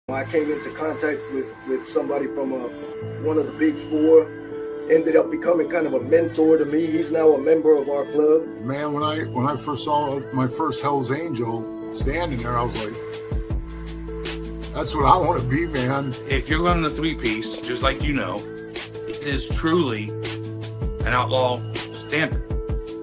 I came into contact with somebody from one of the big four, ended up becoming kind of a mentor to me. He's now a member of our club. Man, when I first saw my first Hell's Angel standing there, I was like, that's what I want to be, man. If you're running a three-piece, just like you know, it is truly an outlaw standard.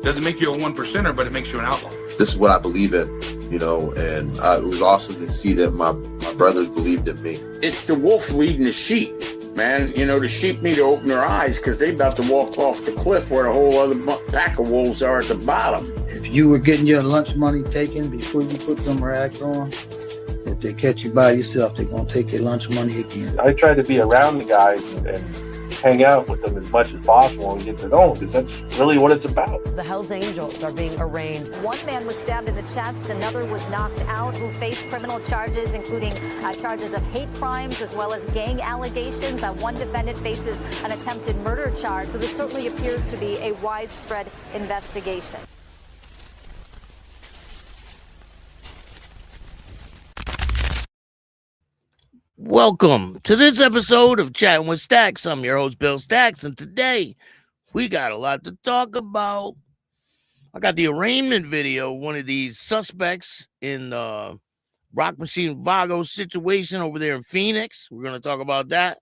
Doesn't make you a one percenter, but it makes you an outlaw. This is what I believe in, you know, and it was awesome to see that my brothers believed in me. It's the wolf leading the sheep, man. You know, the sheep need to open their eyes because they about to walk off the cliff where a whole other pack of wolves are at the bottom. If you were getting your lunch money taken before you put them rags on, if they catch you by yourself, they're going to take your lunch money again. I try to be around the guys and hang out with them as much as possible and get to know them, because that's really what it's about. The Hells Angels are being arraigned. One man was stabbed in the chest, another was knocked out, who faced criminal charges, including charges of hate crimes as well as gang allegations. One defendant faces an attempted murder charge, so this certainly appears to be a widespread investigation. Welcome to this episode of Chatting with Staxx. I'm your host, Bill Staxx, and today we got a lot to talk about. I got the arraignment video, one of these suspects in the Rock Machine Vago situation over there in Phoenix. We're going to talk about that.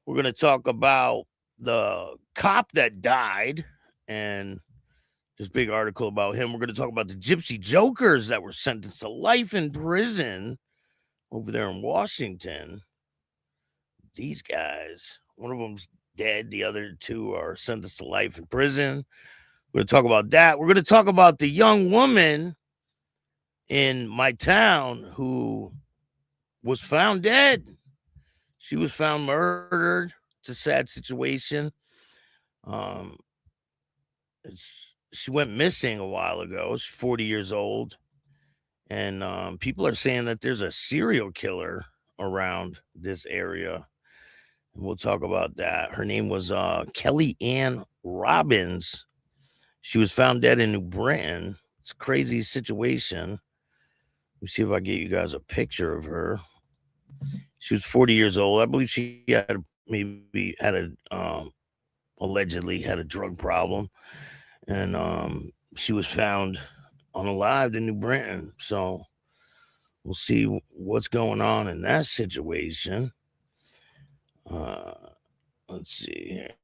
We're going to talk about the cop that died and this big article about him. We're going to talk about the Gypsy Jokers that were sentenced to life in prison over there in Washington. These guys, one of them's dead. The other two are sentenced to life in prison. We're going to talk about that. We're going to talk about the young woman in my town who was found dead. She was found murdered. It's a sad situation. She went missing a while ago. She's 40 years old. And people are saying that there's a serial killer around this area. And we'll talk about that. Her name was Kelly Ann Robbins. She was found dead in New Britain. It's a crazy situation. Let me see if I get you guys a picture of her. She was 40 years old. I believe she allegedly had a drug problem. And she was found unalived in New Britain. So we'll see what's going on in that situation. Let's see here.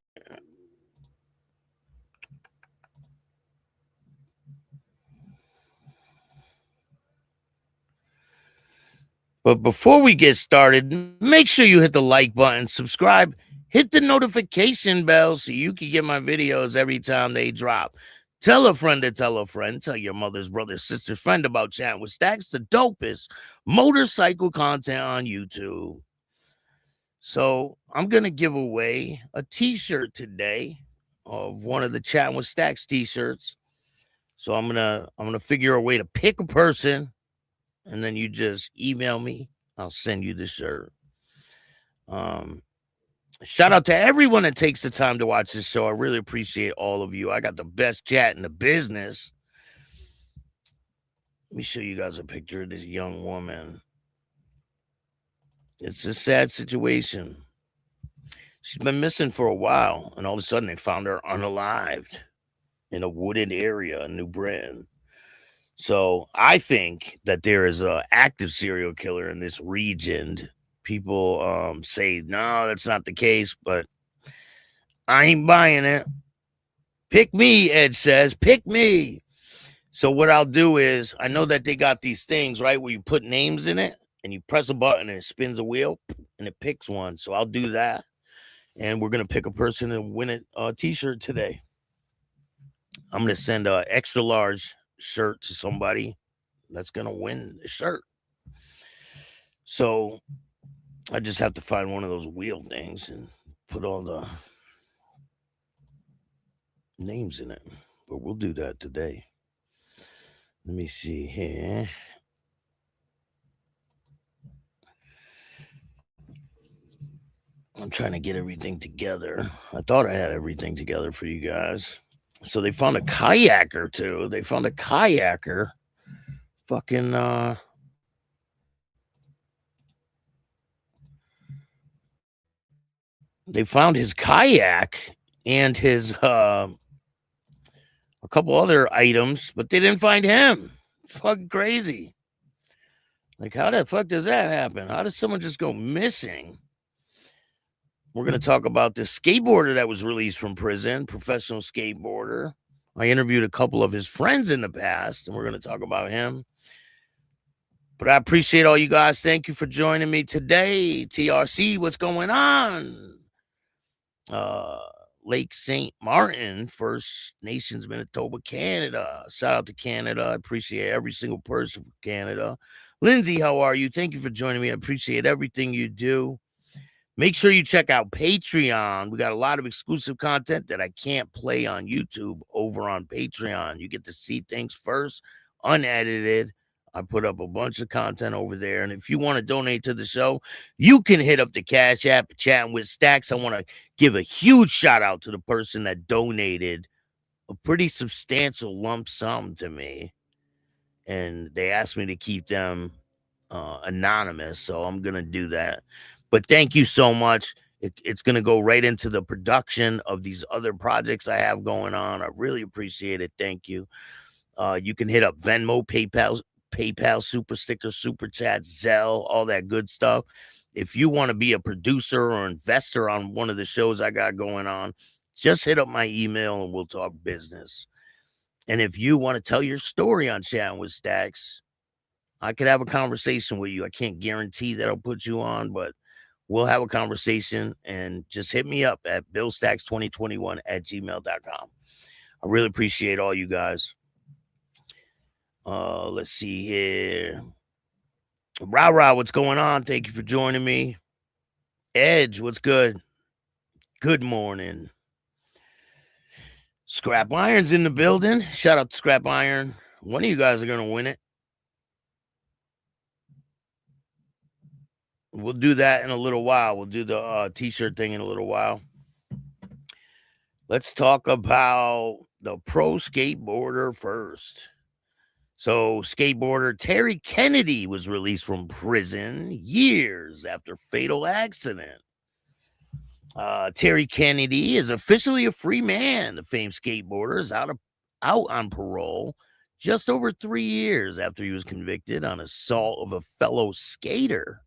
But before we get started, make sure you hit the like button, subscribe, hit the notification bell so you can get my videos every time they drop. Tell a friend to tell a friend. Tell your mother's brother, sister, friend about Chatting with Staxx, the dopest motorcycle content on YouTube. So I'm going to give away a t-shirt today of one of the Chatting with Staxx t-shirts. So I'm gonna figure a way to pick a person, and then you just email me. I'll send you the shirt. Shout out to everyone that takes the time to watch this show. I really appreciate all of you. I got the best chat in the business. Let me show you guys a picture of this young woman. It's a sad situation. She's been missing for a while, and all of a sudden they found her unalived in a wooded area in New Britain. So I think that there is an active serial killer in this region. People say, no, that's not the case, but I ain't buying it. Pick me, Ed says. Pick me. So what I'll do is, I know that they got these things, right, where you put names in it, and you press a button, and it spins a wheel, and it picks one. So I'll do that, and we're going to pick a person and win a t-shirt today. I'm going to send an extra large shirt to somebody that's going to win the shirt. So I just have to find one of those wheel things and put all the names in it, but we'll do that today. Let me see here. I'm trying to get everything together. I thought I had everything together for you guys. So they found a kayaker too. They found a kayaker. Fucking they found his kayak and his a couple other items, but they didn't find him. It's fucking crazy. Like, how the fuck does that happen? How does someone just go missing? We're going to talk about this skateboarder that was released from prison, professional skateboarder. I interviewed a couple of his friends in the past, and we're going to talk about him. But I appreciate all you guys. Thank you for joining me today. TRC, what's going on? Lake St. Martin, First Nations, Manitoba, Canada. Shout out to Canada. I appreciate every single person from Canada. Lindsay, how are you? Thank you for joining me. I appreciate everything you do. Make sure you check out Patreon. We got a lot of exclusive content that I can't play on YouTube over on Patreon. You get to see things first, unedited. I put up a bunch of content over there. And if you want to donate to the show, you can hit up the Cash App, Chatting with Staxx. I want to give a huge shout out to the person that donated a pretty substantial lump sum to me. And they asked me to keep them anonymous. So I'm going to do that. But thank you so much. It's going to go right into the production of these other projects I have going on. I really appreciate it. Thank you. You can hit up Venmo, PayPal, Super Sticker, Super Chat, Zelle, all that good stuff. If you want to be a producer or investor on one of the shows I got going on, just hit up my email and we'll talk business. And if you want to tell your story on Chatting with Staxx, I could have a conversation with you. I can't guarantee that I'll put you on, but we'll have a conversation, and just hit me up at billstax2021@gmail.com. I really appreciate all you guys. Let's see here. Rah, what's going on? Thank you for joining me. Edge, what's good? Good morning. Scrap Iron's in the building. Shout out to Scrap Iron. One of you guys are going to win it. We'll do that in a little while. We'll do the t-shirt thing in a little while. Let's talk about the pro skateboarder first. So, skateboarder Terry Kennedy was released from prison years after fatal accident. Terry Kennedy is officially a free man. The famed skateboarder is out on parole just over 3 years after he was convicted on assault of a fellow skater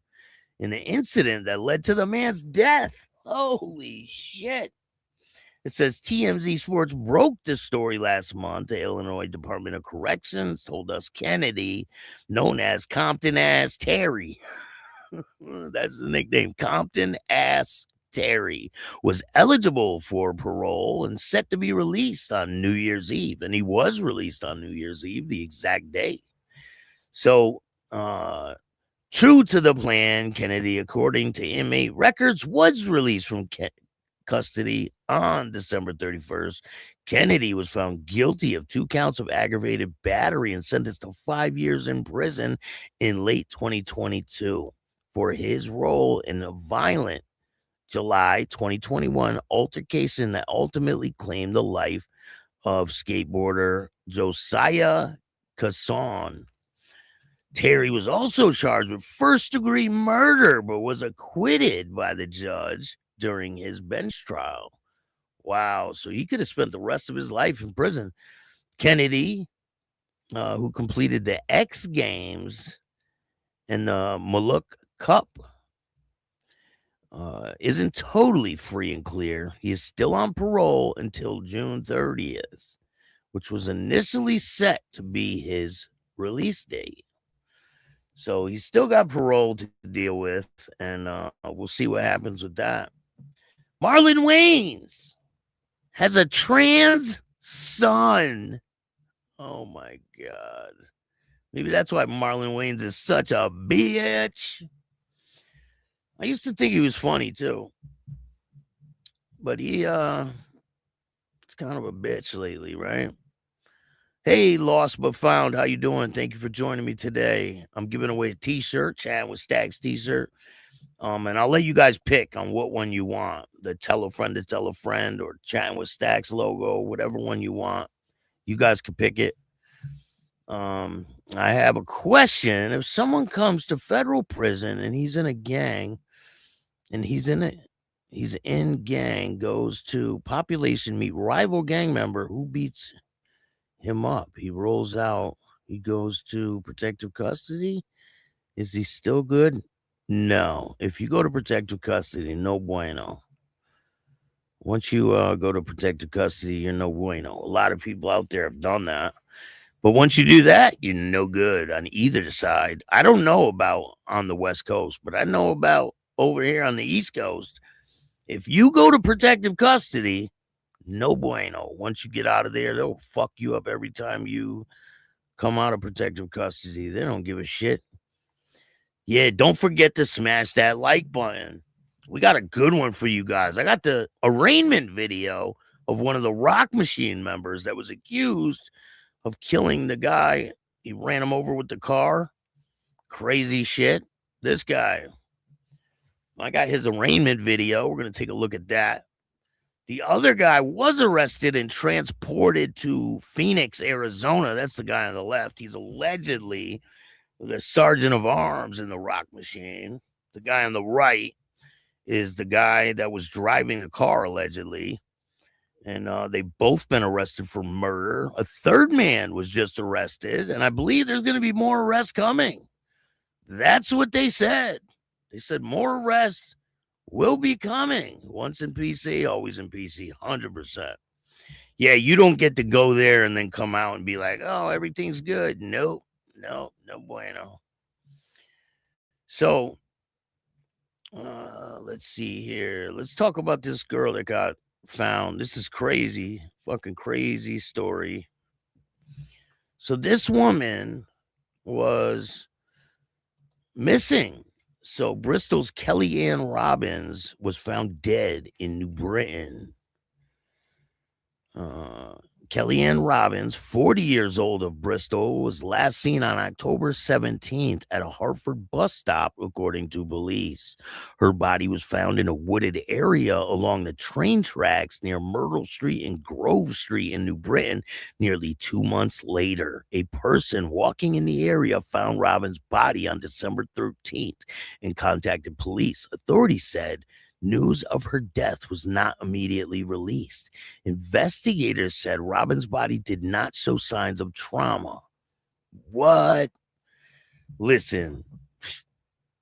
in an incident that led to the man's death. Holy shit. It says TMZ Sports broke this story last month. The Illinois Department of Corrections told us Kennedy, known as Compton Ass Terry, that's the nickname, Compton Ass Terry, was eligible for parole and set to be released on New Year's Eve. And he was released on New Year's Eve, the exact day. So, true to the plan, Kennedy, according to inmate records, was released from custody on December 31st. Kennedy was found guilty of 2 counts of aggravated battery and sentenced to 5 years in prison in late 2022 for his role in a violent July 2021 altercation that ultimately claimed the life of skateboarder Josiah Casson. Terry was also charged with first-degree murder, but was acquitted by the judge during his bench trial. Wow, so he could have spent the rest of his life in prison. Kennedy, who completed the X Games and the Maluk Cup, isn't totally free and clear. He is still on parole until June 30th, which was initially set to be his release date. So he's still got parole to deal with, and we'll see what happens with that. Marlon Wayans has a trans son. Oh, my God. Maybe that's why Marlon Wayans is such a bitch. I used to think he was funny, too. but he it's kind of a bitch lately, right? Hey, lost but found, how you doing? Thank you for joining me today. I'm giving away a t-shirt, Chatting with Staxx t-shirt. And I'll let you guys pick on what one you want. The tell a friend to tell a friend, or Chatting with Staxx logo, whatever one you want. You guys can pick it. I have a question. If someone comes to federal prison and he's in a gang, and he's in gang, goes to population meet rival gang member, who beats him up? He rolls out. He goes to protective custody. Is he still good? No. If you go to protective custody, no bueno. Once you go to protective custody, you're no bueno. A lot of people out there have done that. But once you do that, you're no good on either side. I don't know about on the West Coast, but I know about over here on the East Coast. If you go to protective custody, no bueno. Once you get out of there, they'll fuck you up every time you come out of protective custody. They don't give a shit. Yeah, don't forget to smash that like button. We got a good one for you guys. I got the arraignment video of one of the Rock Machine members that was accused of killing the guy. He ran him over with the car. Crazy shit. This guy. I got his arraignment video. We're going to take a look at that. The other guy was arrested and transported to Phoenix, Arizona. That's the guy on the left. He's allegedly the sergeant of arms in the Rock Machine. The guy on the right is the guy that was driving the car, allegedly. And they've both been arrested for murder. A third man was just arrested, and I believe there's going to be more arrests coming. That's what they said. They said more arrests will be coming. Once in PC, always in PC, 100%. Yeah, you don't get to go there and then come out and be like, oh, everything's good. No bueno. So, let's see here. Let's talk about this girl that got found. This is crazy, fucking crazy story. So this woman was missing. So Bristol's Kellyanne Robbins was found dead in New Britain. Kellyanne Robbins, 40 years old, of Bristol, was last seen on October 17th at a Hartford bus stop, according to police. Her body was found in a wooded area along the train tracks near Myrtle Street and Grove Street in New Britain nearly 2 months later. A person walking in the area found Robbins' body on December 13th and contacted police. Authorities said news of her death was not immediately released. Investigators said Robbins' body did not show signs of trauma. What? Listen,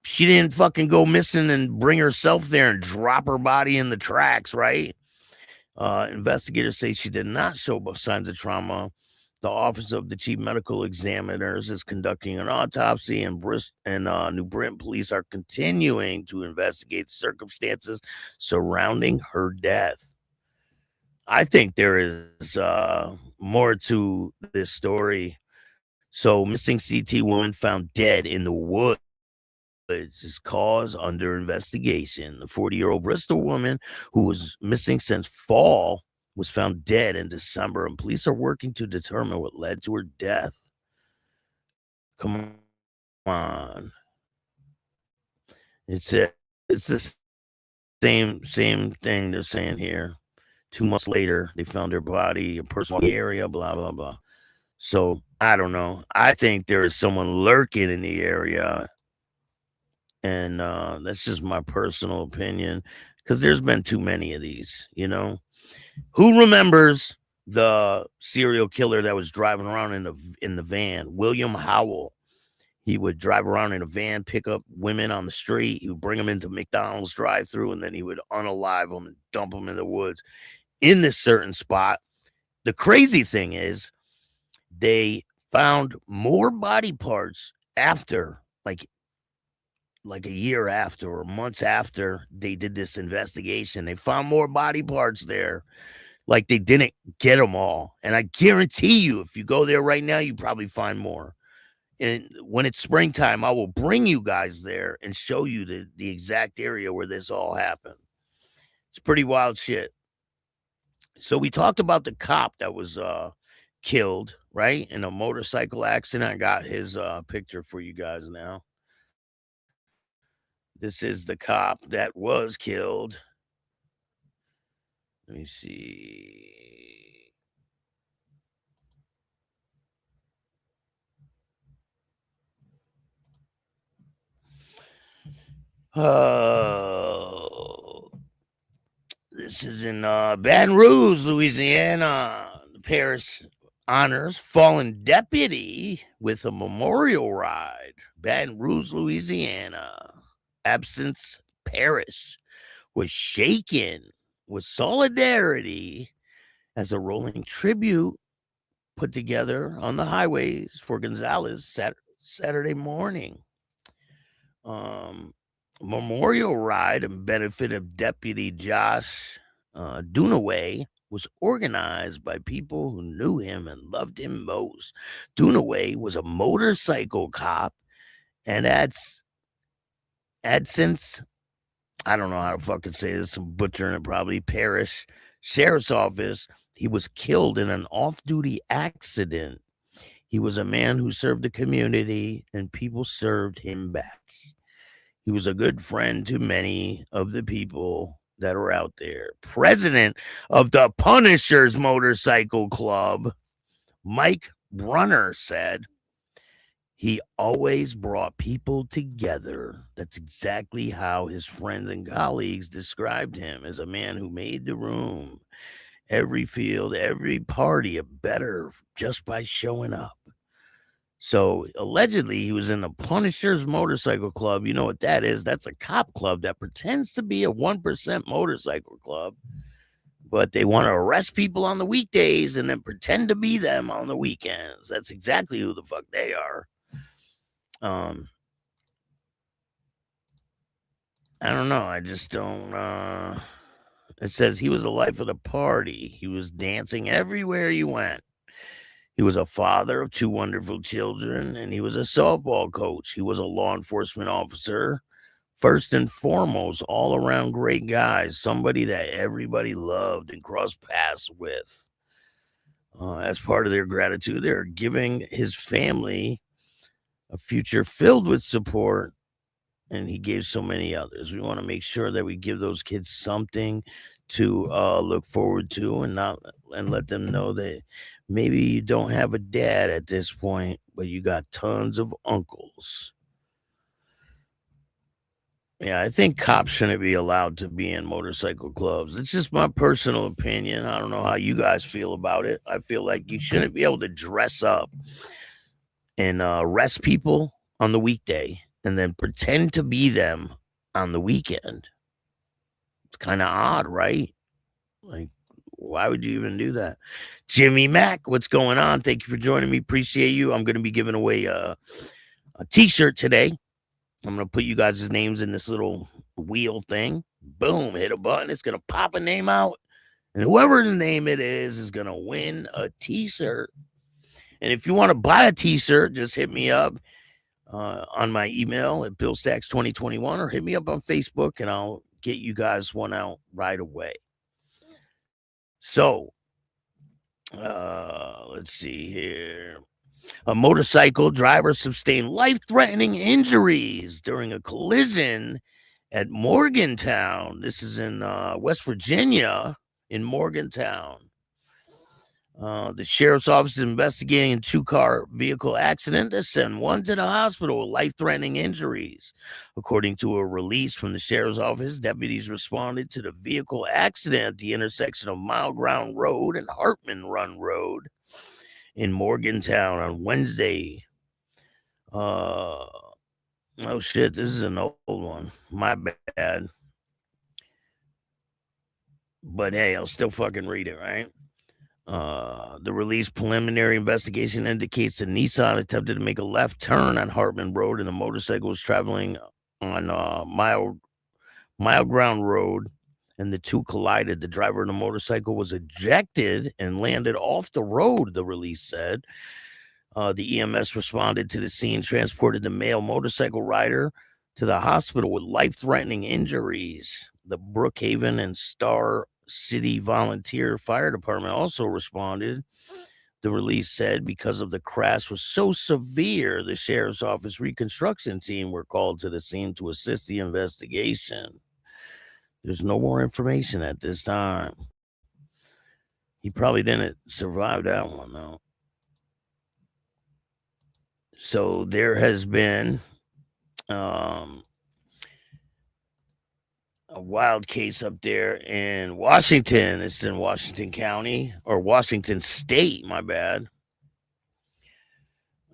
she didn't fucking go missing and bring herself there and drop her body in the tracks, right? Investigators say she did not show signs of trauma. The Office of the Chief Medical Examiners is conducting an autopsy, and New Britain police are continuing to investigate the circumstances surrounding her death. I think there is more to this story. So, missing CT woman found dead in the woods is cause under investigation. The 40-year-old Bristol woman who was missing since fall was found dead in December, and police are working to determine what led to her death. Come on. It's the same thing they're saying here. 2 months later, they found her body, a person in the area, blah, blah, blah. So, I don't know. I think there is someone lurking in the area, and that's just my personal opinion, because there's been too many of these, you know? Who remembers the serial killer that was driving around in the van? William Howell. He would drive around in a van, pick up women on the street. He would bring them into McDonald's drive-thru, and then he would unalive them and dump them in the woods in this certain spot. The crazy thing is they found more body parts after, like a year after or months after they did this investigation. They found more body parts there. Like, they didn't get them all. And I guarantee you, if you go there right now, you probably find more. And when it's springtime, I will bring you guys there and show you the exact area where this all happened. It's pretty wild shit. So we talked about the cop that was killed, right, in a motorcycle accident. I got his picture for you guys now. This is the cop that was killed. Let me see. This is in Baton Rouge, Louisiana. The Paris honors fallen deputy with a memorial ride. Baton Rouge, Louisiana. Absence Parish was shaken with solidarity as a rolling tribute put together on the highways for Gonzalez Saturday morning. Memorial ride in benefit of Deputy Josh Dunaway was organized by people who knew him and loved him most. Dunaway was a motorcycle cop and had since, I don't know how to fucking say this, I'm butchering it probably, Parish Sheriff's Office. He was killed in an off-duty accident. He was a man who served the community and people served him back. He was a good friend to many of the people that are out there. President of the Punishers Motorcycle Club, Mike Brunner, said, he always brought people together. That's exactly how his friends and colleagues described him, as a man who made the room, every field, every party a better just by showing up. So allegedly he was in the Punishers Motorcycle Club. You know what that is? That's a cop club that pretends to be a 1% motorcycle club, but they want to arrest people on the weekdays and then pretend to be them on the weekends. That's exactly who the fuck they are. I don't know. I just don't. It says he was the life of the party. He was dancing everywhere he went. He was a father of 2 wonderful children, and he was a softball coach. He was a law enforcement officer. First and foremost, all around great guy, somebody that everybody loved and crossed paths with. As part of their gratitude, they're giving his family a future filled with support, and he gave so many others. We want to make sure that we give those kids something to look forward to, and let them know that maybe you don't have a dad at this point, but you got tons of uncles. Yeah, I think cops shouldn't be allowed to be in motorcycle clubs. It's just my personal opinion. I don't know how you guys feel about it. I feel like you shouldn't be able to dress up and arrest people on the weekday and then pretend to be them on the weekend. It's kind of odd, right? Like, why would you even do that? Jimmy Mack, what's going on? Thank you for joining me. Appreciate you. I'm going to be giving away a t-shirt today. I'm going to put you guys' names in this little wheel thing. Boom, hit a button. It's going to pop a name out. And whoever the name it is going to win a t-shirt. And if you want to buy a t-shirt, just hit me up on my email at BillStaxx2021 or hit me up on Facebook and I'll get you guys one out right away. So, let's see here. A motorcycle driver sustained life-threatening injuries during a collision at Morgantown. This is in West Virginia, in Morgantown. The sheriff's office is investigating a 2-car vehicle accident that sent one to the hospital with life-threatening injuries. According to a release from the sheriff's office, deputies responded to the vehicle accident at the intersection of Mile Ground Road and Hartman Run Road in Morgantown on Wednesday. Oh shit, this is an old one. My bad. But hey, I'll still fucking read it, right? The release preliminary investigation indicates the Nissan attempted to make a left turn on Hartman Road and the motorcycle was traveling on Mile Ground Road and the two collided. The driver of the motorcycle was ejected and landed off the road, the release said. The EMS responded to the scene, transported the male motorcycle rider to the hospital with life-threatening injuries. The Brookhaven and Star City Volunteer Fire Department also responded. The release said because of the crash was so severe, the sheriff's office reconstruction team were called to the scene to assist the investigation. There's no more information at this time. He probably didn't survive that one, though. So there has been a wild case up there in Washington. It's in Washington County, or Washington State, my bad.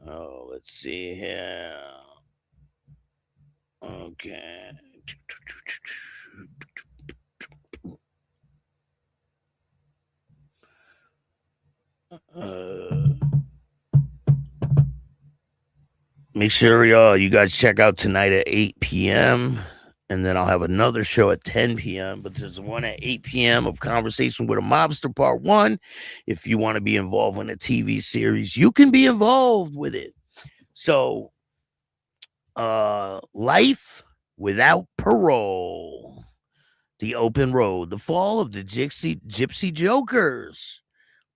Oh, let's see here. Okay. Make sure you guys check out tonight at 8 p.m. And then I'll have another show at 10 p.m. But there's one at 8 p.m. of Conversation with a Mobster Part 1. If you want to be involved in a TV series, you can be involved with it. So, Life Without Parole. The Open Road. The Fall of the Gypsy Jokers.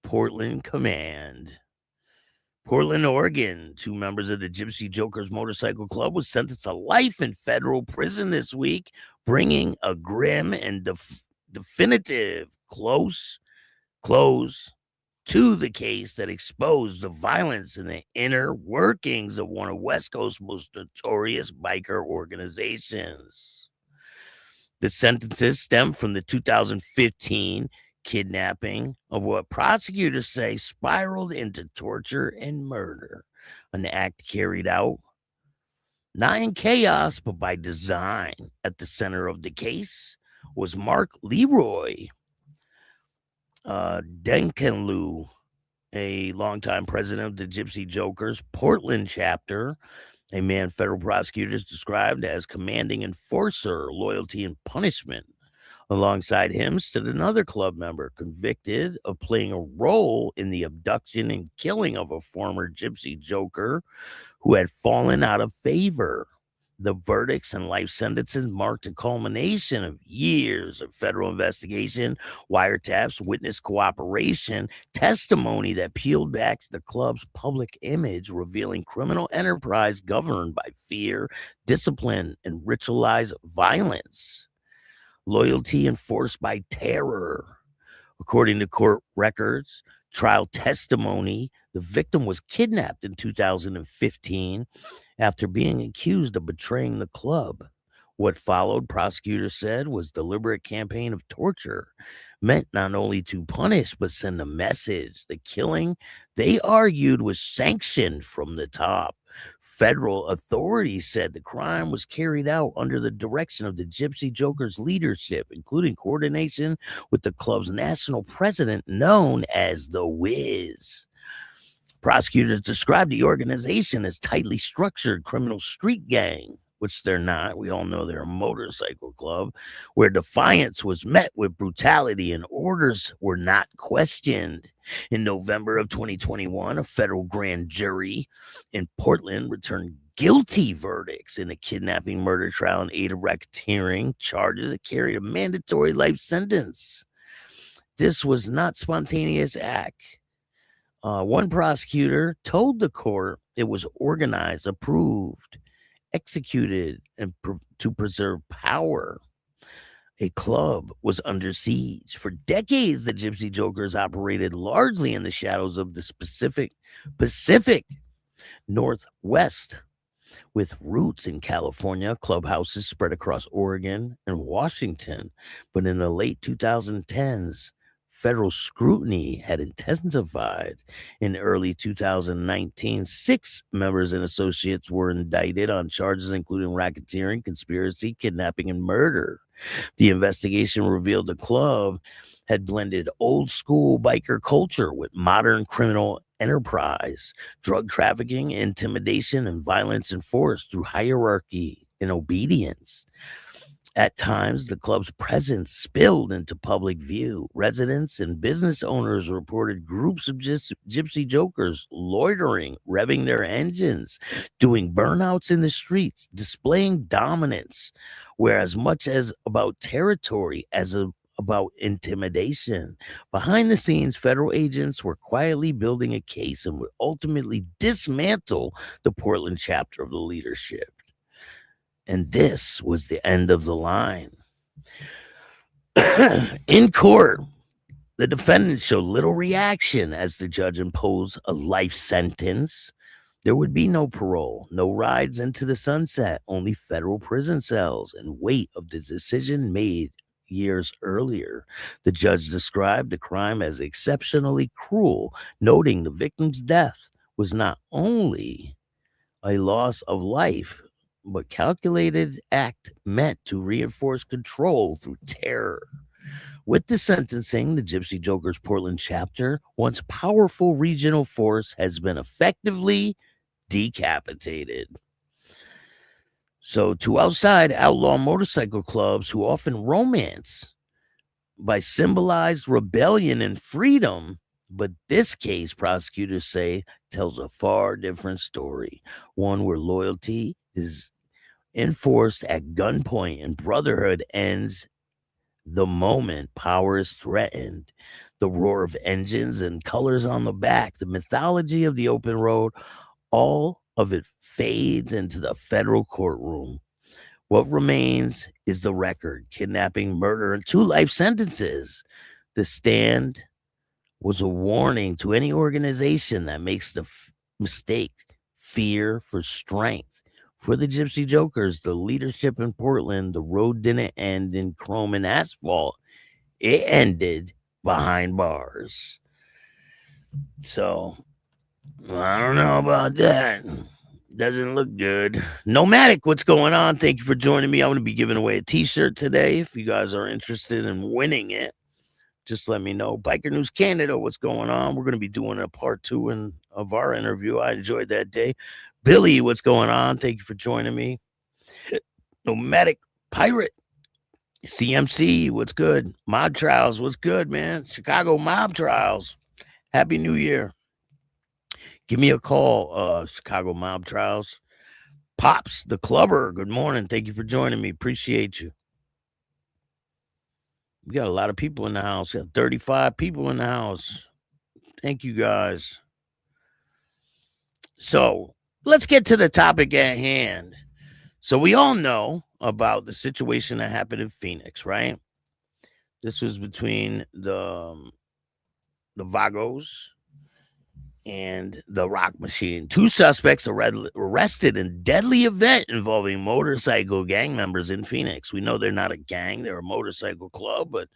Portland Command. Portland, Oregon. 2 members of the Gypsy Jokers Motorcycle Club was sentenced to life in federal prison this week, bringing a grim and definitive close to the case that exposed the violence and the inner workings of one of West Coast's most notorious biker organizations. The sentences stem from the 2015 kidnapping of what prosecutors say spiraled into torture and murder, an act carried out not in chaos but by design. At the center of the case was Mark Leroy Denkenlu, a longtime president of the Gypsy Jokers Portland chapter, a man federal prosecutors described as commanding enforcer, loyalty, and punishment. Alongside him stood another club member convicted of playing a role in the abduction and killing of a former Gypsy Joker who had fallen out of favor. The verdicts and life sentences marked a culmination of years of federal investigation, wiretaps, witness cooperation, testimony that peeled back the club's public image, revealing criminal enterprise governed by fear, discipline, and ritualized violence. Loyalty enforced by terror. According to court records, trial testimony, the victim was kidnapped in 2015 after being accused of betraying the club. What followed, prosecutors said, was deliberate campaign of torture, meant not only to punish but send a message. The killing, they argued, was sanctioned from the top. Federal authorities said the crime was carried out under the direction of the Gypsy Jokers leadership, including coordination with the club's national president, known as the Wiz. Prosecutors described the organization as tightly structured criminal street gang, which they're not. We all know they're a motorcycle club, where defiance was met with brutality and orders were not questioned. In November of 2021, a federal grand jury in Portland returned guilty verdicts in a kidnapping murder trial and aid of racketeering charges that carried a mandatory life sentence. This was not spontaneous act. One prosecutor told the court it was organized, approved, executed, and to preserve power. A club was under siege. For decades, the Gypsy Jokers operated largely in the shadows of the Pacific Northwest, with roots in California, clubhouses spread across Oregon and Washington. But in the late 2010s, federal scrutiny had intensified. In early 2019, 6 members and associates were indicted on charges including racketeering, conspiracy, kidnapping, and murder. The investigation revealed the club had blended old school biker culture with modern criminal enterprise, drug trafficking, intimidation, and violence enforced through hierarchy and obedience. At times, the club's presence spilled into public view. Residents and business owners reported groups of Gypsy Jokers loitering, revving their engines, doing burnouts in the streets, displaying dominance, where as much as about territory as about intimidation. Behind the scenes, federal agents were quietly building a case and would ultimately dismantle the Portland chapter of the leadership. And this was the end of the line. In court, the defendant showed little reaction as the judge imposed a life sentence. There would be no parole, no rides into the sunset, only federal prison cells and weight of the decision made years earlier. The judge described the crime as exceptionally cruel, noting the victim's death was not only a loss of life, but calculated act meant to reinforce control through terror. With the sentencing, the Gypsy Jokers Portland chapter, once powerful regional force, has been effectively decapitated. So to outside outlaw motorcycle clubs who often romance by symbolized rebellion and freedom, but this case, prosecutors say, tells a far different story, one where loyalty is enforced at gunpoint and brotherhood ends the moment power is threatened. The roar of engines and colors on the back, the mythology of the open road, all of it fades into the federal courtroom. What remains is the record: kidnapping, murder, and 2 life sentences. The stand was a warning to any organization that makes the mistake. Fear for strength. For the Gypsy Jokers, the leadership in Portland, the road didn't end in chrome and asphalt. It ended behind bars. So, I don't know about that. Doesn't look good. Nomadic, what's going on? Thank you for joining me. I'm going to be giving away a t-shirt today. If you guys are interested in winning it, just let me know. Biker News Canada, what's going on? We're going to be doing a part 2 of our interview. I enjoyed that day. Billy, what's going on? Thank you for joining me. Nomadic Pirate, CMC, what's good? Mob Trials, what's good, man? Chicago Mob Trials, Happy New Year. Give me a call, Chicago Mob Trials. Pops, the Clubber, good morning. Thank you for joining me. Appreciate you. We got a lot of people in the house. We got 35 people in the house. Thank you, guys. So let's get to the topic at hand. So we all know about the situation that happened in Phoenix, right? This was between the Vagos and the Rock Machine. 2 suspects arrested in deadly event involving motorcycle gang members in Phoenix. We know they're not a gang, they're a motorcycle club, but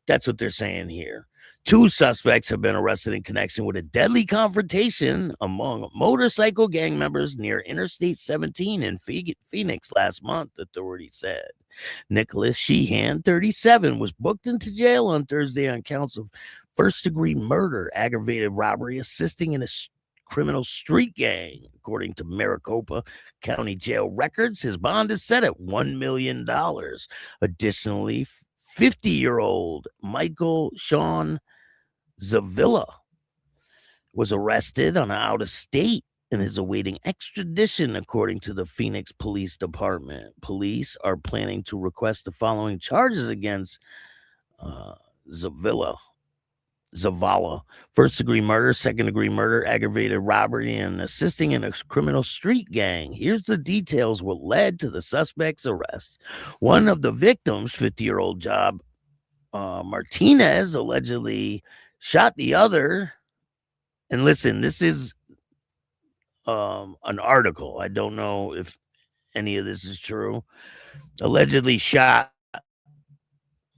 that's what they're saying here. 2 suspects have been arrested in connection with a deadly confrontation among motorcycle gang members near Interstate 17 in Phoenix last month, authorities said. Nicholas Sheehan, 37, was booked into jail on Thursday on counts of first-degree murder, aggravated robbery, assisting in a criminal street gang. According to Maricopa County Jail records, his bond is set at $1 million. Additionally, 50-year-old Michael Sean Zavilla was arrested on out-of-state and is awaiting extradition, according to the Phoenix Police Department. Police are planning to request the following charges against Zavala: first-degree murder, second-degree murder, aggravated robbery, and assisting in a criminal street gang. Here's the details what led to the suspect's arrest. One of the victims, 50-year-old Job Martinez, allegedly shot the other. And listen, this is an article. I don't know if any of this is true. Allegedly shot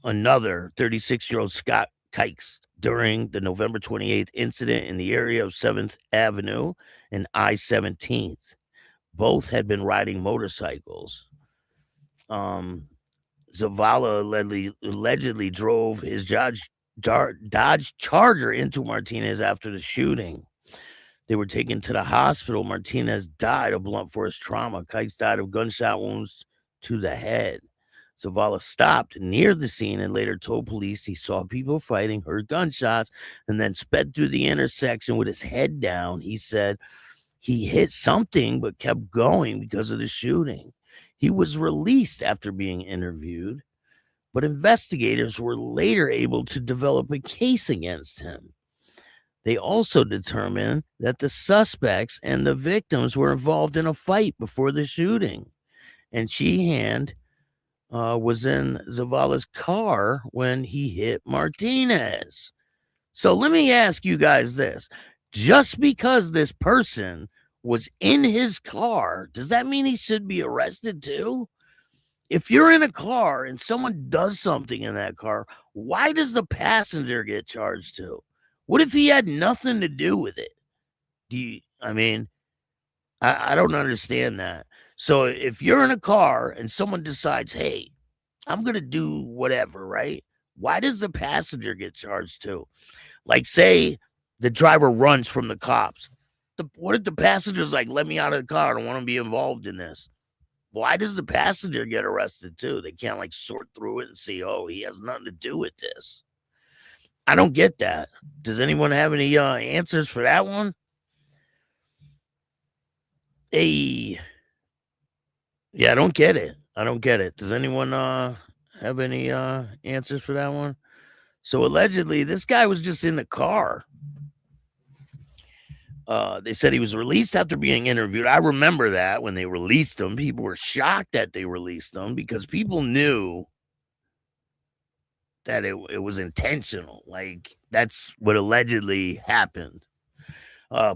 another 36-year-old Scott Kikes during the November 28th incident in the area of 7th Avenue and I-17th. Both had been riding motorcycles. Zavala allegedly drove his Dodge Charger into Martinez after the shooting. They were taken to the hospital. Martinez died of blunt force trauma. Kikes died of gunshot wounds to the head. Zavala stopped near the scene and later told police he saw people fighting, heard gunshots, and then sped through the intersection with his head down. He said he hit something but kept going because of the shooting. He was released after being interviewed, but investigators were later able to develop a case against him. They also determined that the suspects and the victims were involved in a fight before the shooting, and Sheehan was in Zavala's car when he hit Martinez. So let me ask you guys this. Just because this person was in his car, does that mean he should be arrested too? If you're in a car and someone does something in that car, why does the passenger get charged too? What if he had nothing to do with it? I don't understand that. So if you're in a car and someone decides, hey, I'm going to do whatever, right? Why does the passenger get charged too? Like, say the driver runs from the cops. What if the passenger's like, let me out of the car, I don't want to be involved in this? Why does the passenger get arrested too? They can't like sort through it and see, oh, he has nothing to do with this. I don't get that. Does anyone have any answers for that one? Hey, yeah, I don't get it. Does anyone have any answers for that one? So allegedly, this guy was just in the car. They said he was released after being interviewed. I remember that when they released him, people were shocked that they released him because people knew that it was intentional. Like, that's what allegedly happened.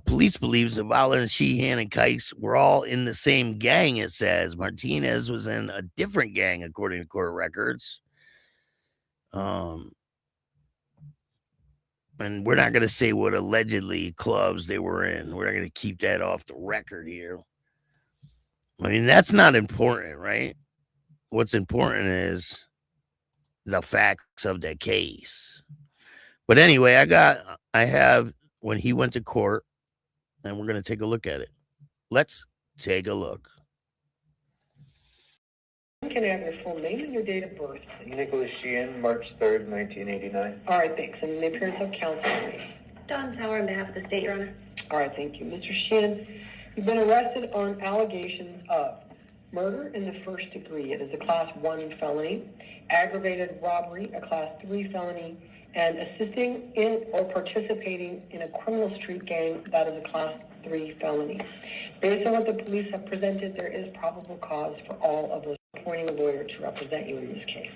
Police believe Zavala and Sheehan and Kikes were all in the same gang, it says. Martinez was in a different gang, according to court records. And we're not going to say what allegedly clubs they were in. We're not going to keep that off the record here. I mean, that's not important, right? What's important is the facts of the case. But anyway, I have when he went to court, and we're going to take a look at it. Let's take a look. Can I have your full name and your date of birth? Nicholas Sheehan, March 3rd, 1989. All right, thanks. And the appearance of counsel, please. Don Tower on behalf of the state, Your Honor. All right, thank you. Mr. Sheehan, you've been arrested on allegations of murder in the first degree. It is a Class 1 felony, aggravated robbery, a Class 3 felony, and assisting in or participating in a criminal street gang, that is a Class 3 felony. Based on what the police have presented, there is probable cause for all of those, appointing a lawyer to represent you in this case.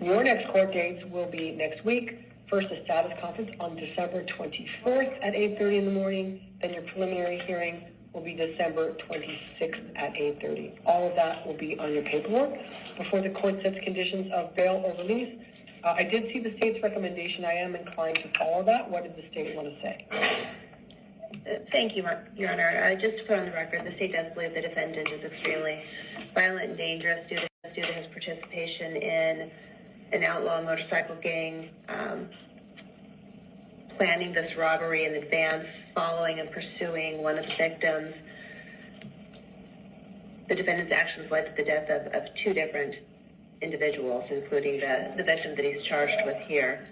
Your next court dates will be next week. First, a status conference on December 24th at 8:30 in the morning. Then your preliminary hearing will be December 26th at 8:30. All of that will be on your paperwork before the court sets conditions of bail or release. I did see the state's recommendation. I am inclined to follow that. What did the state want to say? Thank you, Your Honor. Just to put on the record, the state does believe the defendant is extremely violent and dangerous due to his participation in an outlaw motorcycle gang, planning this robbery in advance, following and pursuing one of the victims. The defendant's actions led to the death of two different individuals, including the victim that he's charged with here.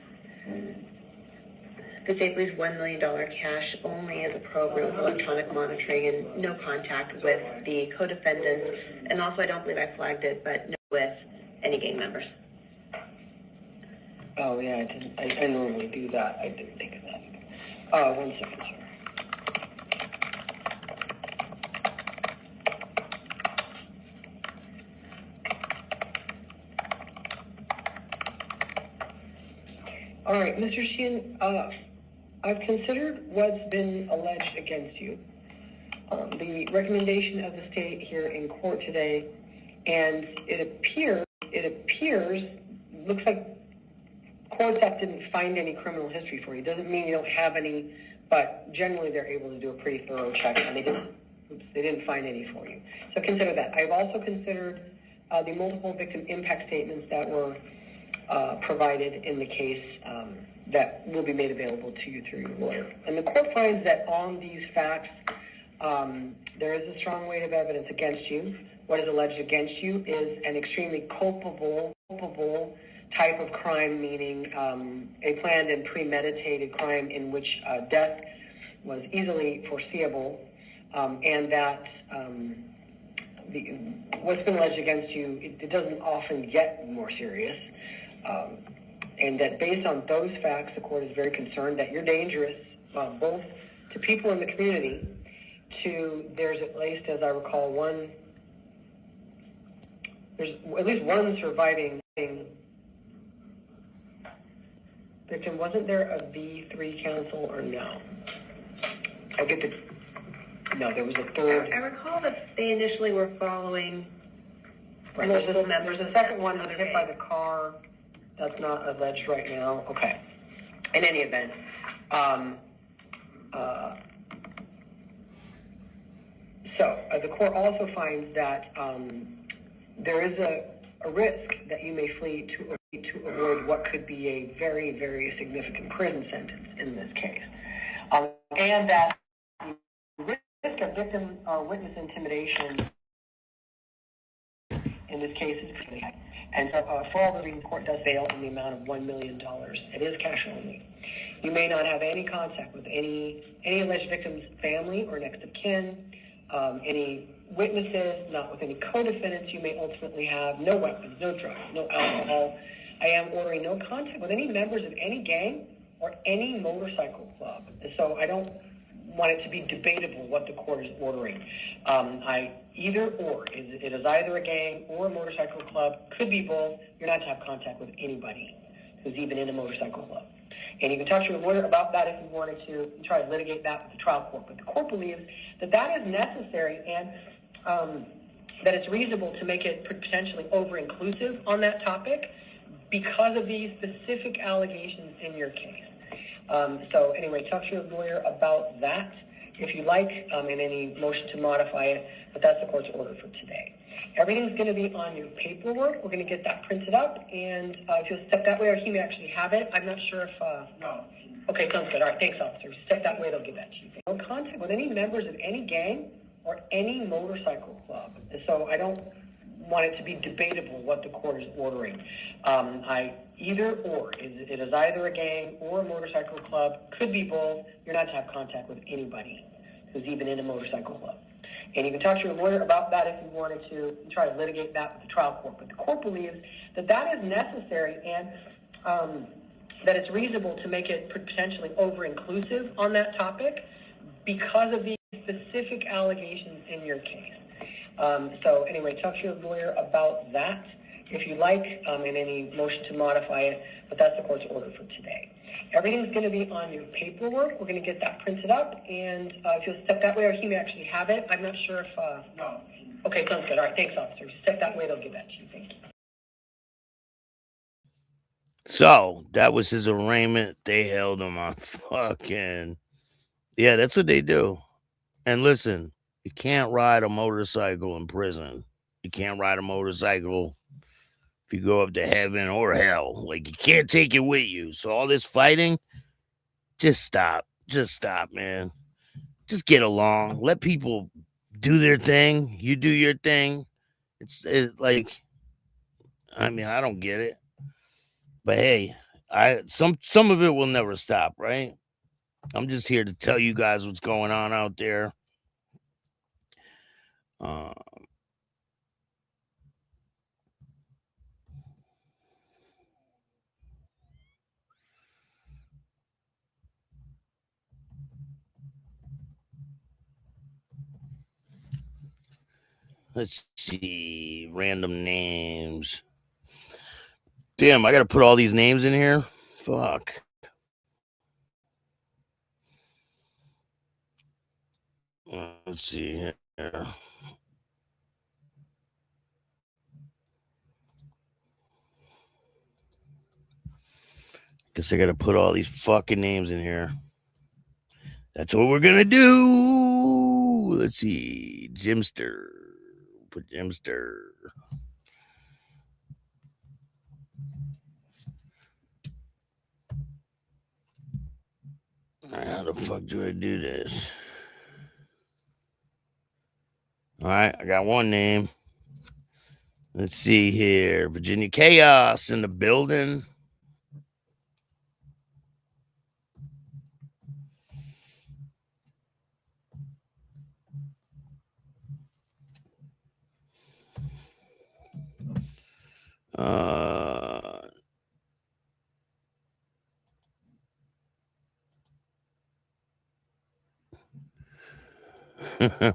The state believes $1 million cash only is appropriate with electronic monitoring and no contact with the co-defendants. And also, I don't believe I flagged it, but no with any gang members. Oh, yeah, I normally do that. I didn't think of that. 1 second, sir. All right, Mr. Sheehan, I've considered what's been alleged against you. The recommendation of the state here in court today, and it appears, looks like courts didn't find any criminal history for you. Doesn't mean you don't have any, but generally they're able to do a pretty thorough check, and they didn't find any for you. So consider that. I've also considered the multiple victim impact statements that were provided in the case that will be made available to you through your lawyer. And the court finds that on these facts, there is a strong weight of evidence against you. What is alleged against you is an extremely culpable type of crime, meaning a planned and premeditated crime in which death was easily foreseeable, and that what's been alleged against you, it doesn't often get more serious, and that based on those facts, the court is very concerned that you're dangerous, both to people in the community, there's at least, as I recall, there's at least one surviving victim. Wasn't there a V3 counsel or no? No, there was a third. I recall that they initially were following multiple members. The second one was hit by the car. That's not alleged right now. Okay. In any event, the court also finds that there is a risk that you may flee to avoid what could be a very, very significant prison sentence in this case, and that the risk of victim or witness intimidation in this case is pretty high. And so, for all the reasons, the court does bail in the amount of $1 million. It is cash only. You may not have any contact with any alleged victim's family or next of kin, any witnesses, not with any co-defendants you may ultimately have, no weapons, no drugs, no alcohol. I am ordering no contact with any members of any gang or any motorcycle club. So I don't want it to be debatable what the court is ordering. Either or. It is either a gang or a motorcycle club. Could be both. You're not to have contact with anybody who's even in a motorcycle club. And you can talk to your lawyer about that if you wanted to and try to litigate that with the trial court. But the court believes that that is necessary and that it's reasonable to make it potentially over-inclusive on that topic because of these specific allegations in your case. So anyway, talk to your lawyer about that if you like, in any motion to modify it, but that's the court's order for today. Everything's going to be on your paperwork. We're going to get that printed up, and if you'll step that way, or he may actually have it. I'm not sure if... No. Okay, sounds good. All right, thanks, officer. Step that way, they'll give that to you. No contact with any members of any gang or any motorcycle club. So I don't want it to be debatable what the court is ordering. Either or. It is either a gang or a motorcycle club. Could be both. You're not to have contact with anybody who's even in a motorcycle club. And you can talk to your lawyer about that if you wanted to and try to litigate that with the trial court. But the court believes that that is necessary and that it's reasonable to make it potentially over-inclusive on that topic because of these specific allegations in your case. So anyway, talk to your lawyer about that if you like, in any motion to modify it, but that's the court's order for today. Everything's going to be on your paperwork. We're going to get that printed up, and if you'll step that way, or he may actually have it. I'm not sure if... No. Okay, sounds good. All right, thanks, officer. Step that way, they'll give that to you. Thank you. So, that was his arraignment. They held him on fucking... Yeah, that's what they do. And listen, you can't ride a motorcycle in prison. You can't ride a motorcycle if you go up to heaven or hell. Like, you can't take it with you. So all this fighting, just stop. Just stop, man. Just get along. Let people do their thing. You do your thing. It's like, I mean, I don't get it. But hey, some of it will never stop, right? I'm just here to tell you guys what's going on out there. Let's see. Random names. Damn, I got to put all these names in here? Fuck. Let's see here. Guess I got to put all these fucking names in here. That's what we're going to do. Let's see. Jimster. Put Jimster. How the fuck do I do this? All right, I got one name. Let's see here. Virginia Chaos in the building.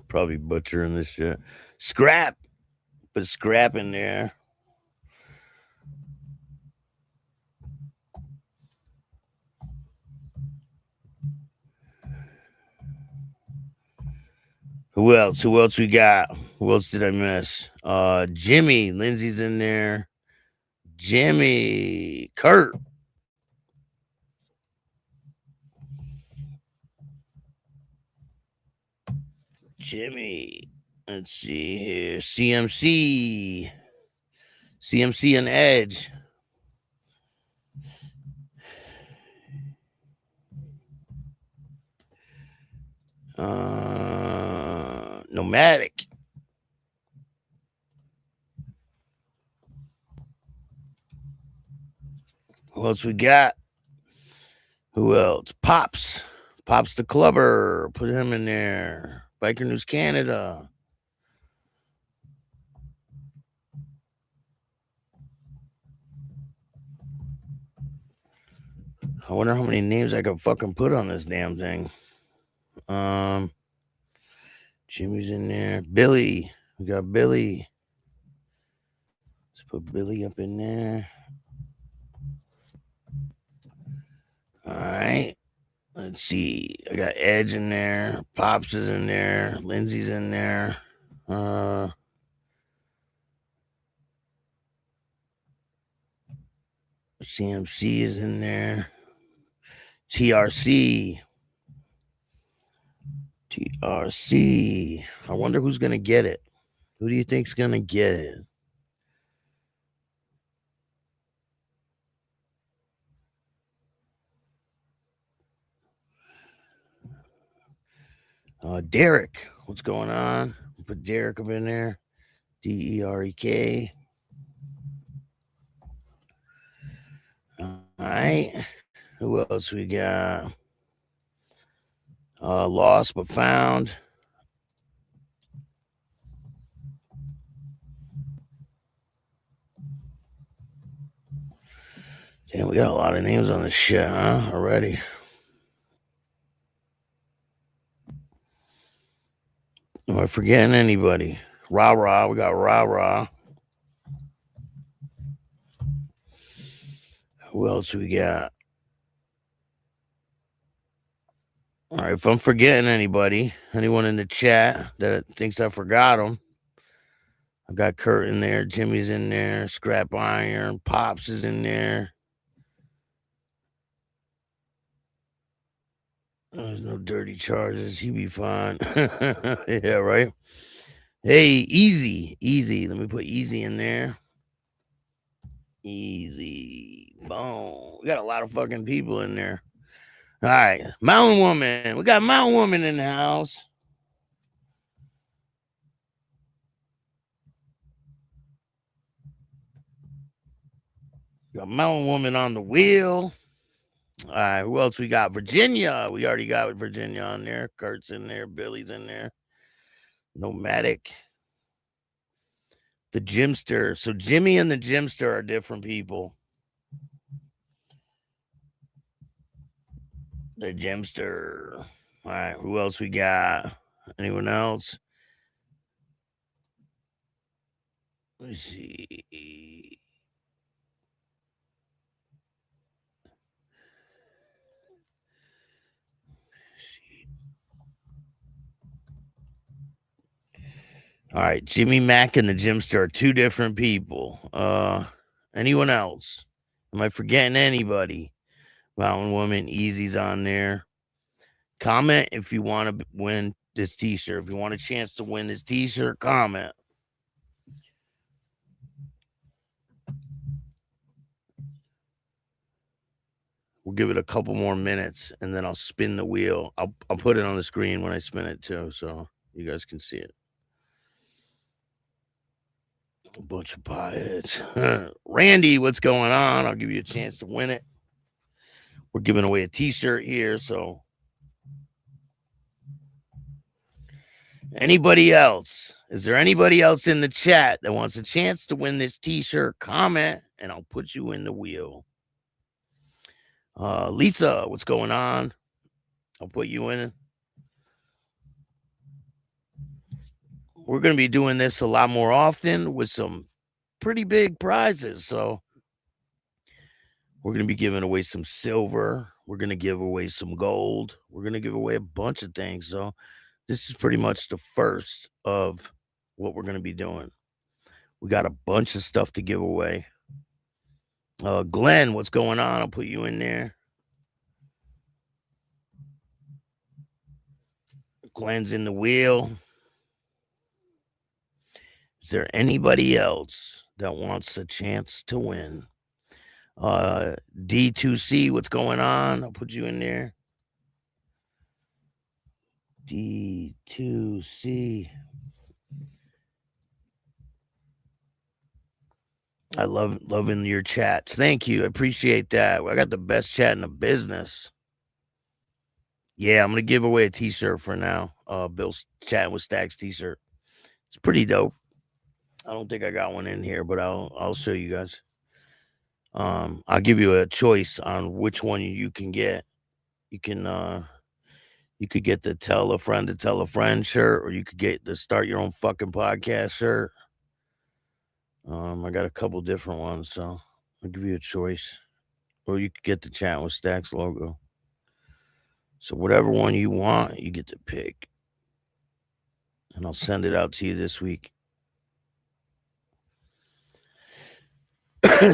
Probably butchering this shit. Scrap. Put scrap in there. Who else? Who else we got? Who else did I miss? Jimmy. Lindsay's in there. Jimmy. Kurt. Jimmy. Let's see here. CMC. CMC and Edge. Nomadic. Who else we got? Who else? Pops. Pops the Clubber. Put him in there. Biker News Canada. I wonder how many names I could fucking put on this damn thing. Jimmy's in there. Billy. We got Billy. Let's put Billy up in there. All right. Let's see. I got Edge in there. Pops is in there. Lindsay's in there. CMC is in there. TRC. TRC. I wonder who's going to get it. Who do you think's going to get it? Derek. What's going on? Put Derek up in there. DEREK. All right. Who else we got? Lost but found. Damn, we got a lot of names on this shit, huh? Already. Am I forgetting anybody? Rah Rah. We got Rah Rah. Who else we got? All right, if I'm forgetting anybody, anyone in the chat that thinks I forgot them, I got Kurt in there, Jimmy's in there, Scrap Iron, Pops is in there. There's no dirty charges. He be fine. Yeah, right. Hey, Easy. Let me put Easy in there. Easy. Boom. We got a lot of fucking people in there. All right. Mountain Woman. We got Mountain Woman in the house. Got Mountain Woman on the wheel. All right. Who else we got? Virginia. We already got Virginia on there. Kurt's in there. Billy's in there. Nomadic. The Gymster. So Jimmy and the Gymster are different people. The Gymster. All right. Who else we got? Anyone else? Let's see. All right, Jimmy Mack and the Gymster are two different people. Anyone else? Am I forgetting anybody? Mountain Woman, Easy's on there. Comment if you want to win this t-shirt. If you want a chance to win this t-shirt, comment. We'll give it a couple more minutes, and then I'll spin the wheel. I'll put it on the screen when I spin it, too, so you guys can see it. A bunch of pirates. Randy, what's going on? I'll give you a chance to win it. We're giving away a t-shirt here, so anybody else? Is there anybody else in the chat that wants a chance to win this t-shirt? Comment, and I'll put you in the wheel. Lisa, what's going on? I'll put you in. We're going to be doing this a lot more often with some pretty big prizes. So we're going to be giving away some silver. We're going to give away some gold. We're going to give away a bunch of things. So this is pretty much the first of what we're going to be doing. We got a bunch of stuff to give away. Glenn, what's going on? I'll put you in there. Glenn's in the wheel. Is there anybody else that wants a chance to win? D2C, what's going on? I'll put you in there. D2C. I loving your chats. Thank you. I appreciate that. I got the best chat in the business. Yeah, I'm gonna give away a t-shirt for now. Bill's Chatting with Staxx t-shirt. It's pretty dope. I don't think I got one in here, but I'll show you guys. I'll give you a choice on which one you can get. You can you could get the tell a friend to tell a friend shirt, or you could get the start your own fucking podcast shirt. I got a couple different ones, so I'll give you a choice. Or you could get the Chat with Staxx logo. So whatever one you want, you get to pick. And I'll send it out to you this week.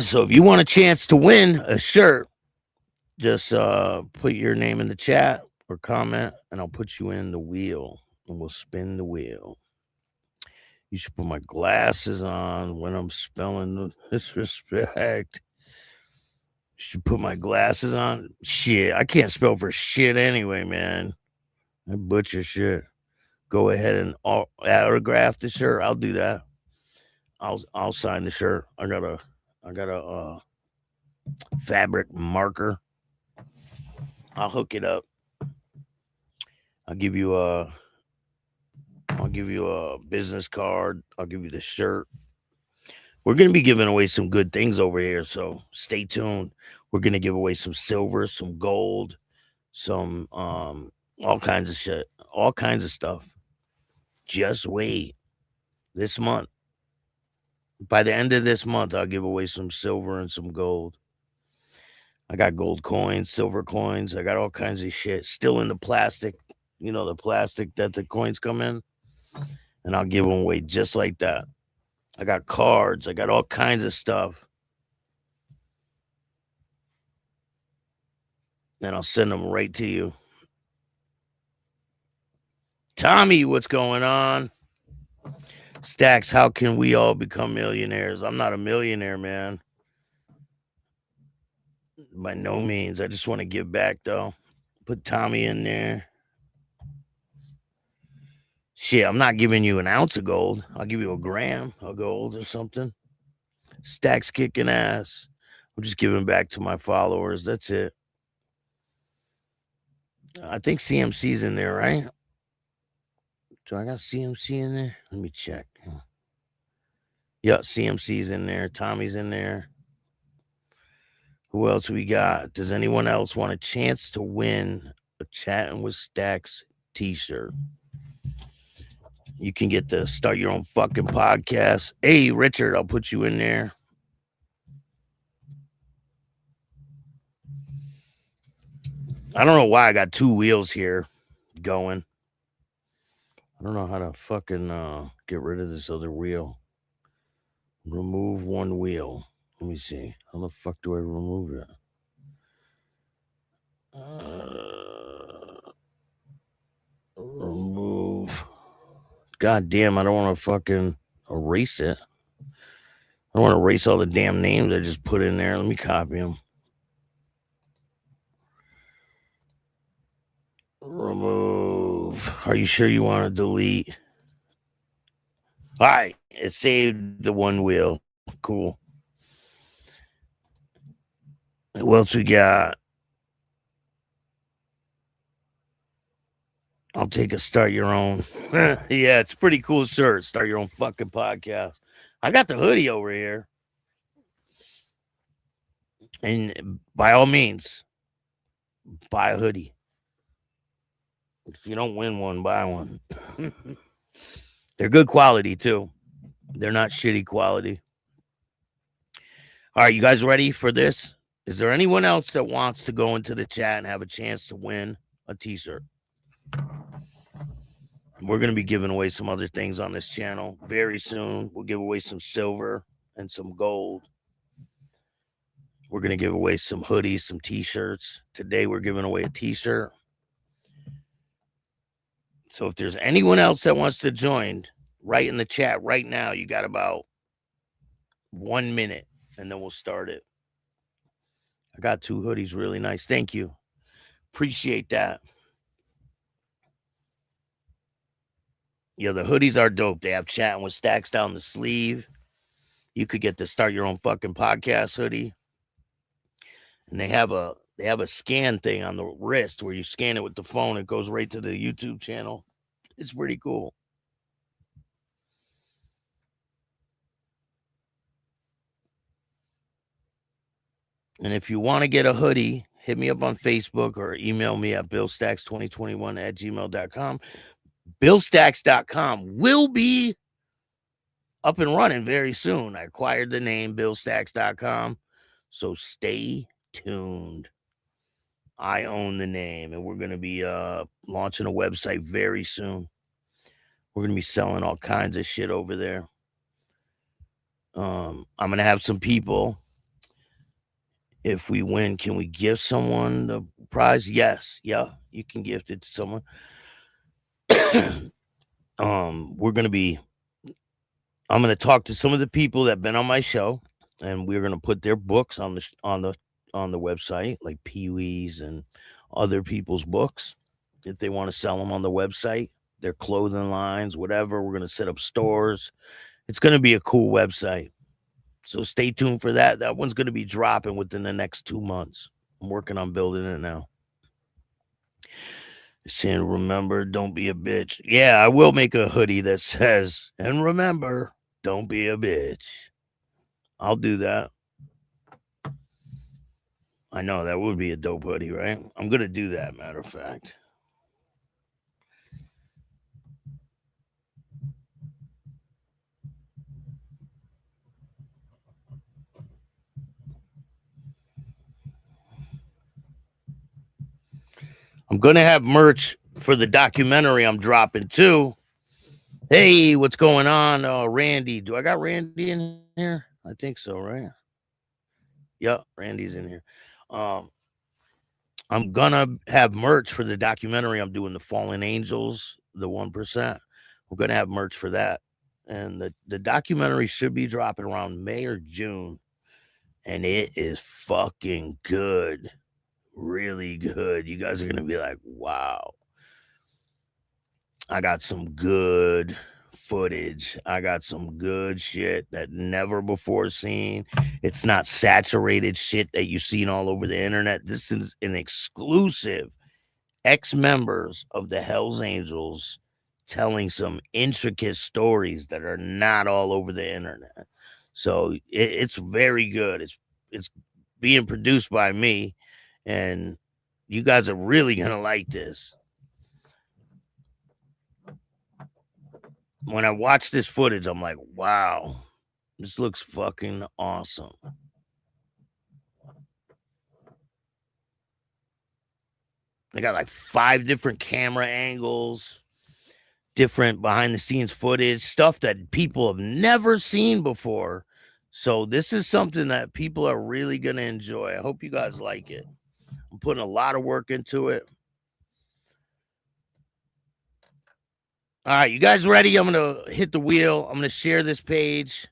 So if you want a chance to win a shirt, just put your name in the chat or comment, and I'll put you in the wheel, and we'll spin the wheel. You should put my glasses on when I'm spelling disrespect. You should put my glasses on. Shit, I can't spell for shit anyway, man. I butcher shit. Go ahead and autograph the shirt. I'll do that. I'll sign the shirt. I got a fabric marker. I'll hook it up. I'll give you a business card. I'll give you the shirt. We're going to be giving away some good things over here, so stay tuned. We're going to give away some silver, some gold, some all kinds of shit, all kinds of stuff. Just wait. This month. By the end of this month, I'll give away some silver and some gold. I got gold coins, silver coins. I got all kinds of shit still in the plastic, you know, the plastic that the coins come in. And I'll give them away just like that. I got cards. I got all kinds of stuff. And I'll send them right to you. Tommy, what's going on? Staxx, how can we all become millionaires? I'm not a millionaire, man. By no means. I just want to give back, though. Put Tommy in there. Shit, I'm not giving you an ounce of gold. I'll give you a gram of gold or something. Staxx kicking ass. I'm just giving back to my followers. That's it. I think CMC's in there, right? Do I got CMC in there? Let me check. Yeah, CMC's in there. Tommy's in there. Who else we got? Does anyone else want a chance to win a Chattin' with Staxx t-shirt? You can get the Start Your Own Fucking Podcast. Hey, Richard, I'll put you in there. I don't know why I got two wheels here going. I don't know how to fucking get rid of this other wheel. Remove one wheel. Let me see. How the fuck do I remove it? Remove. God damn, I don't want to fucking erase it. I don't want to erase all the damn names I just put in there. Let me copy them. Remove. Are you sure you want to delete? All right. It saved the one wheel. Cool. What else we got? I'll take a start your own. Yeah, it's a pretty cool shirt. Start your own fucking podcast. I got the hoodie over here. And by all means, buy a hoodie. If you don't win one, buy one. They're good quality too. They're not shitty quality. All right, you guys ready for this? Is there anyone else that wants to go into the chat and have a chance to win a t-shirt? We're going to be giving away some other things on this channel very soon. We'll give away some silver and some gold. We're going to give away some hoodies, some t-shirts. Today, we're giving away a t-shirt. So if there's anyone else that wants to join, write in the chat right now. You got about 1 minute, and then we'll start it. I got 2 hoodies, really nice. Thank you. Appreciate that. Yeah, the hoodies are dope. They have Chatting with Staxx down the sleeve. You could get the Start Your Own Fucking Podcast hoodie. And they have a scan thing on the wrist where you scan it with the phone. It goes right to the YouTube channel. It's pretty cool. And if you want to get a hoodie, hit me up on Facebook or email me at billstaxx2021@gmail.com. BillStaxx.com will be up and running very soon. I acquired the name BillStaxx.com, so stay tuned. I own the name, and we're going to be launching a website very soon. We're going to be selling all kinds of shit over there. I'm going to have some people. If we win, can we give someone the prize? Yes. Yeah, you can gift it to someone. I'm going to talk to some of the people that have been on my show, and we're going to put their books on the website, like Pee-wee's and other people's books. If they want to sell them on the website, their clothing lines, whatever, we're going to set up stores. It's going to be a cool website. So stay tuned for that. That one's going to be dropping within the next 2 months. I'm working on building it now. Saying, remember, don't be a bitch. Yeah, I will make a hoodie that says, and remember, don't be a bitch. I'll do that. I know that would be a dope hoodie, right? I'm going to do that, matter of fact. I'm going to have merch for the documentary I'm dropping too. Hey, what's going on? Randy. Do I got Randy in here? I think so, right? Yep, Randy's in here. I'm going to have merch for the documentary I'm doing, The Fallen Angels, the 1%. We're going to have merch for that. And the documentary should be dropping around May or June. And it is fucking good. Really good. You guys are going to be like, wow. I got some good footage. I got some good shit that never before seen. It's not saturated shit that you've seen all over the internet. This is an exclusive ex-members of the Hells Angels telling some intricate stories that are not all over the internet. So it's very good. It's being produced by me, and you guys are really going to like this. When I watch this footage, I'm like, wow, this looks fucking awesome. They got like 5 different camera angles, different behind the scenes footage, stuff that people have never seen before. So this is something that people are really going to enjoy. I hope you guys like it. I'm putting a lot of work into it. All right, you guys ready? I'm going to hit the wheel. I'm going to share this page.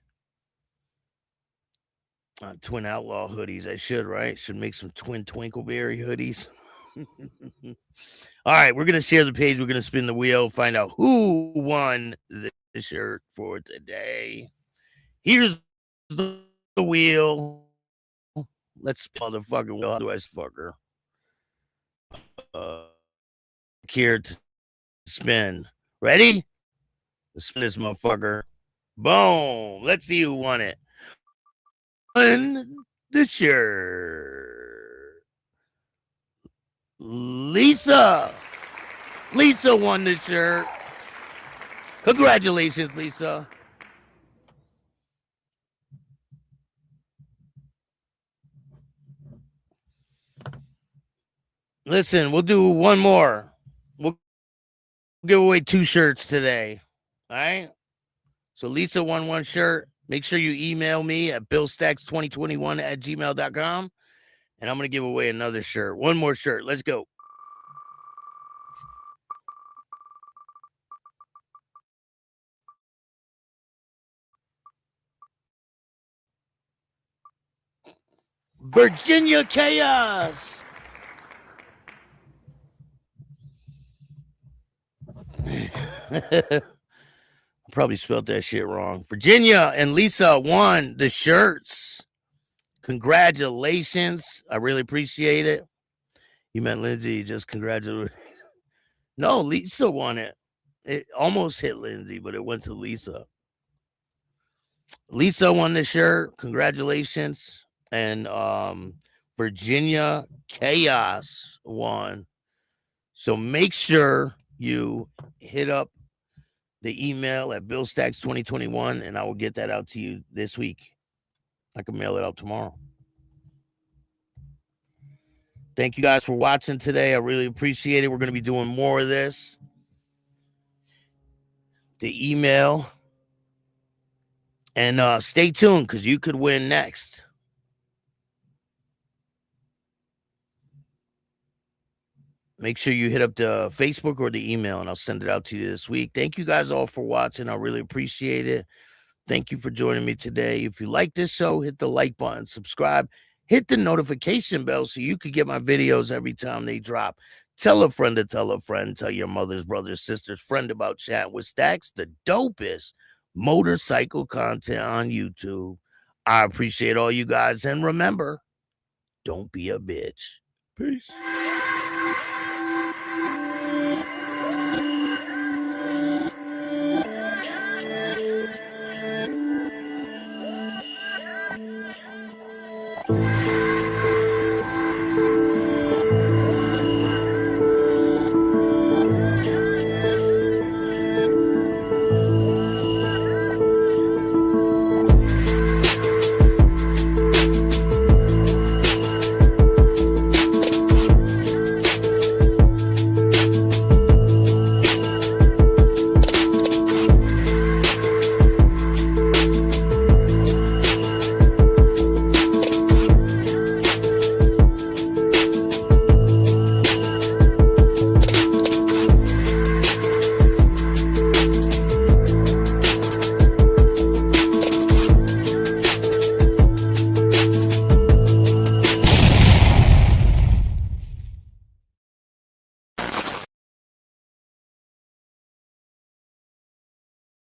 Twin Outlaw hoodies. I should, right? Should make some Twin Twinkleberry hoodies. All right, we're going to share the page. We're going to spin the wheel, find out who won the shirt for today. Here's the wheel. Let's motherfucking wheel. How do I fucker? Here to spin. Ready? Let's spin this motherfucker. Boom. Let's see who won it. Won the shirt. Lisa. Lisa won the shirt. Congratulations, Lisa. Listen, we'll do one more. We'll give away 2 shirts today. All right? So Lisa won 1 shirt. Make sure you email me at billstax2021@gmail.com. And I'm going to give away another shirt. 1 more shirt. Let's go. Virginia Chaos. I probably spelled that shit wrong. Virginia and Lisa won the shirts. Congratulations. I really appreciate it. You meant Lindsay, just congratulations. No, Lisa won it. It almost hit Lindsay, but it went to Lisa. Lisa won the shirt. Congratulations. And Virginia Chaos won. So make sure you hit up the email at billstax2021, and I will get that out to you this week. I can mail it out tomorrow. Thank you guys for watching today. I really appreciate it. We're going to be doing more of this. The email. And stay tuned because you could win next. Make sure you hit up the Facebook or the email, and I'll send it out to you this week. Thank you guys all for watching. I really appreciate it. Thank you for joining me today. If you like this show, hit the like button, subscribe, hit the notification bell so you can get my videos every time they drop. Tell a friend to tell a friend. Tell your mother's, brother's, sister's friend about Chatting with Staxx, the dopest motorcycle content on YouTube. I appreciate all you guys. And remember, don't be a bitch. Peace.